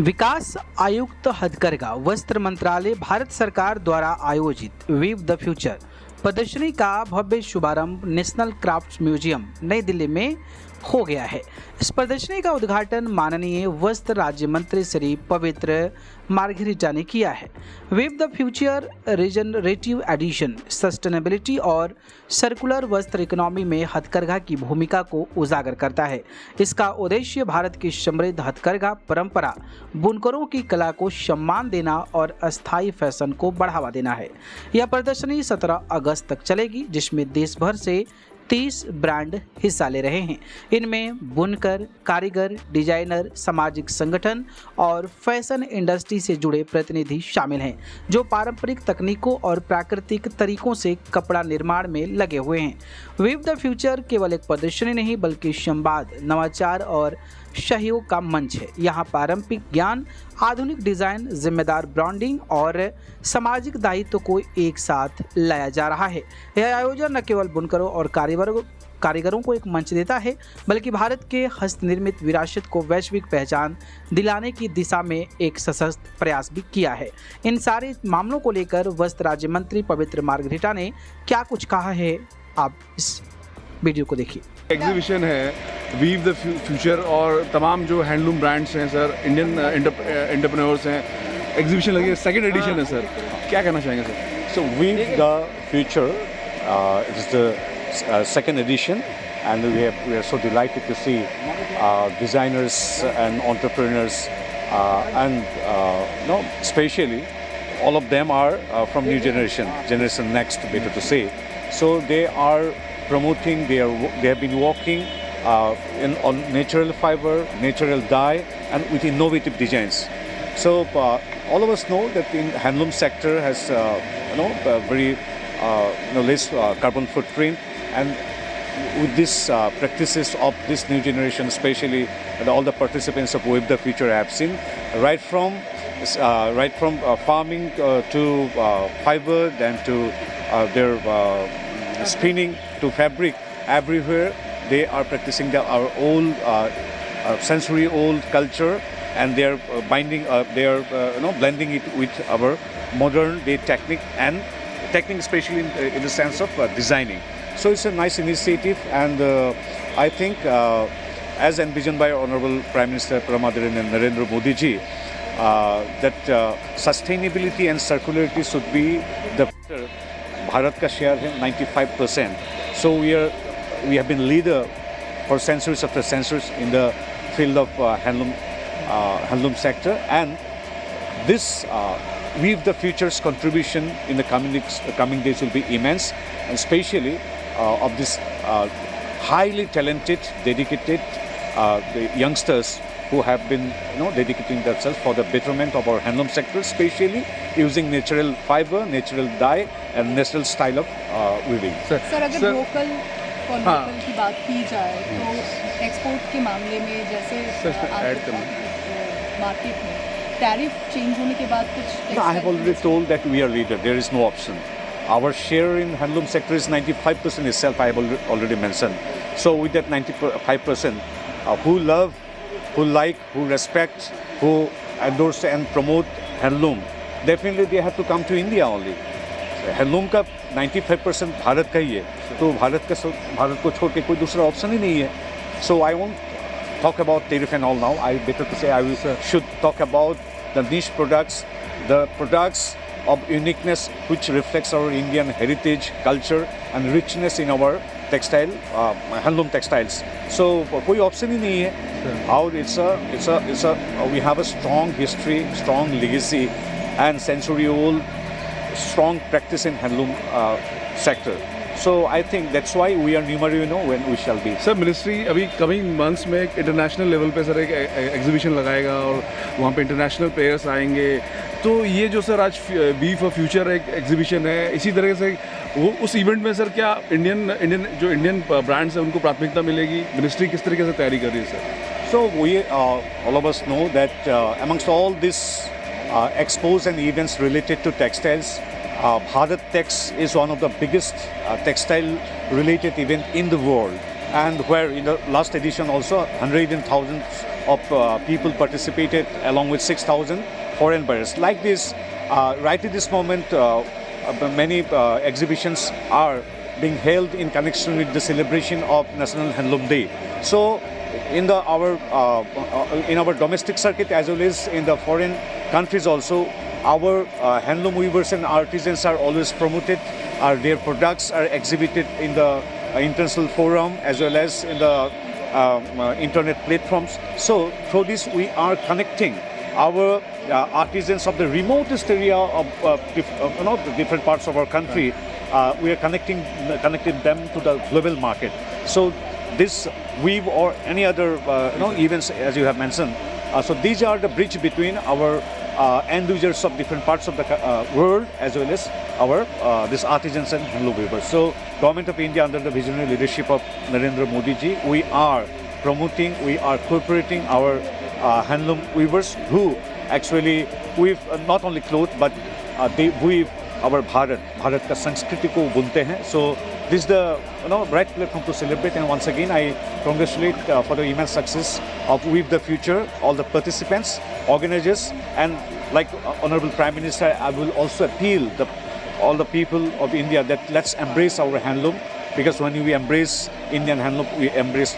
विकास आयुक्त हथकरघा वस्त्र मंत्रालय भारत सरकार द्वारा आयोजित वीव द फ्यूचर प्रदर्शनी का भव्य शुभारंभ नेशनल क्राफ्ट्स म्यूजियम नई दिल्ली में हो गया है। इस प्रदर्शनी का उद्घाटन माननीय वस्त्र राज्य मंत्री श्री पवित्र मार्घेरिटा ने किया है। Weave the future regenerative edition sustainability और सर्कुलर वस्त्र इकोनॉमी में हथकरघा की भूमिका को उजागर करता है। इसका उद्देश्य भारत की समृद्ध हथकरघा परंपरा, बुनकरों की कला को सम्मान देना और अस्थायी फैशन को बढ़ावा देना है। यह प्रदर्शनी 17 अगस्त तक चलेगी, जिसमें देश भर से 30 ब्रांड हिस्सा ले रहे हैं। इनमें बुनकर, कारीगर, डिजाइनर, सामाजिक संगठन और फैशन इंडस्ट्री से जुड़े प्रतिनिधि शामिल हैं, जो पारंपरिक तकनीकों और प्राकृतिक तरीकों से कपड़ा निर्माण में लगे हुए हैं। वीव द फ्यूचर केवल एक प्रदर्शनी नहीं बल्कि संवाद, नवाचार और सहयोग का मंच है। यहाँ पारंपरिक ज्ञान, आधुनिक डिजाइन, जिम्मेदार ब्रांडिंग और सामाजिक दायित्व को एक साथ लाया जा रहा है। यह आयोजन न केवल बुनकरों और कारीगरों को एक मंच देता है, बल्कि भारत के हस्तनिर्मित विरासत को वैश्विक पहचान दिलाने की दिशा में एक सशक्त प्रयास भी किया है। इन सारे मामलों को लेकर वस्त्र राज्य मंत्री पवित्र मार्घेरिटा ने क्या कुछ कहा है, आप इस वीडियो को देखिए। एग्जीबिशन है वीव द फ्यूचर और तमाम जो हैंडलूम ब्रांड्स हैं सर, इंडियन एंटरप्रेन्योर्स हैं, एग्जीबिशन लगी है, सेकंड एडिशन है सर, क्या कहना चाहेंगे sir? So Weave the Future it is the second edition, and we are so delighted to see designers and entrepreneurs and especially all of them are from new generation next, better to say. So they are promoting, they have been working on natural fiber, natural dye, and with innovative designs. So all of us know that in handloom sector has very less carbon footprint, and with these practices of this new generation, especially all the participants of Weave the Future have seen right from farming to fiber, then to their spinning to fabric. Everywhere they are practicing our old century old culture, and they are blending it with our modern day technique, and technique especially in the sense of designing. So it's a nice initiative, and I think as envisioned by Honorable Prime Minister Pradhan Narendra Modi ji, that sustainability and circularity should be the Bharat ka share है 95%. So we have been leader for centuries after centuries in the field of handloom sector, and this Weave the Future's contribution in the coming days will be immense, and especially of this highly talented, dedicated the youngsters who have been dedicating themselves for the betterment of our handloom sector, especially using natural fiber, natural dye and natural style of weaving. Sir अगर local for local की बात की जाए तो export के मामले में जैसे मार्केट में टैरिफ चेंज होने के बाद कुछ I have already told that we are leader. There is no option. Our share in handloom sector is 95% itself. I have already mentioned. So with that 95%, who love, who like, who respect, who endorse and promote handloom, definitely they have to come to India only. Handloom का 95% भारत का ही है, तो भारत को छोड़ के कोई दूसरा option ही नहीं है. So I won't talk about tariff and all now. Better to say should talk about the niche products, the products of uniqueness which reflects our Indian heritage, culture and richness in our textile, handloom textiles. So कोई option ही नहीं है. How we have a strong history, strong legacy and century old strong practice in handloom sector. So I think that's why we are numero uno when we shall be. Sir ministry अभी coming months में एक international level पे sir एक exhibition लगाएगा और वहाँ पे international players आएंगे, तो ये जो सर आज वीव फॉर फ्यूचर एक एग्जीबिशन है, इसी तरह से वो उस इवेंट में सर क्या इंडियन ब्रांड्स हैं उनको प्राथमिकता मिलेगी? मिनिस्ट्री किस तरीके से तैयारी कर रही है sir? So we all of us know that amongst all these expos and events related to textiles, Bharat Tex is one of the biggest textile related event in the world, and where in the last edition also 100,000 of people participated along with 6,000 foreign buyers. Like this, right at this moment, many exhibitions are being held in connection with the celebration of National Handloom Day. So in our domestic circuit as well as in the foreign countries also, our handloom weavers and artisans are always promoted. Their products are exhibited in the international forum as well as in the internet platforms. So through this we are connecting our artisans of the remotest area of the different parts of our country. We are connecting them to the global market. So this weave or any other events as you have mentioned. So these are the bridge between our end users of different parts of the world as well as our these artisans and handloom weavers. So Government of India under the visionary leadership of Narendra Modi ji, we are promoting, we are cooperating our handloom weavers who actually weave not only clothes but they weave our Bharat का संस्कृति को बुनते हैं. So this is the right platform to celebrate, and once again I congratulate for the immense success of Weave the Future, all the participants, organizers, and like Honorable Prime Minister, I will also appeal all the people of India that let's embrace our handloom, because when we embrace Indian handloom, we embrace